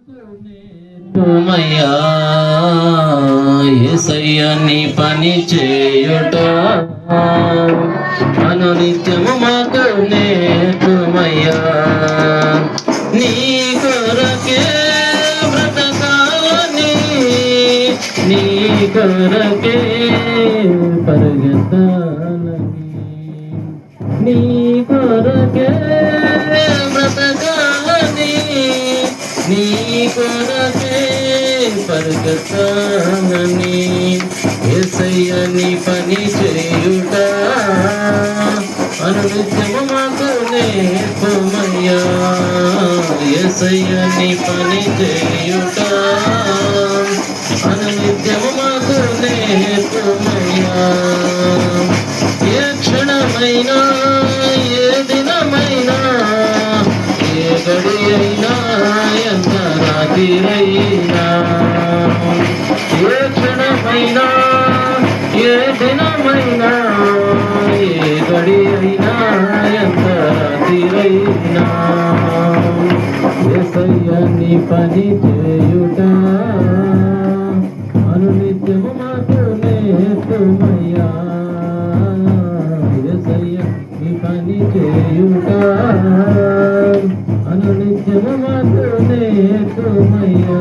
నేర్పుమయ్యా యేసయ్య నీ పని చేయుట అనునిత్యము మాకు నేర్పుమయ్యా నీ కొరకే బ్రతకాలని నీ కొరకే పరిగెత్తాలని నీ కొరకే బ్రతకాలని నీ కొరకే పరిగెత్తాలని యేసయ్య నీ పని చేయుట అనునిత్యము మాకు నేర్పుమయ్యా యేసయ్య నీ పని చేయుట అనునిత్యము మాకు నేర్పుమయ్యా ఏ క్షణమైనా ఏ దినమైనా ఏ గడి అయినా ఎంత రాత్రిరైనా ఏ క్షణమైనా ఏ దినమైనా ఏ గడి అయినా ఎంత రాత్రిరైనా యేసయ్య నీ పని చేయుట అనునిత్యము మాకు నేర్పుమయ్యా యేసయ్య నీ పని చేయుట అనునిత్యము మాకు నేర్పుమయ్యా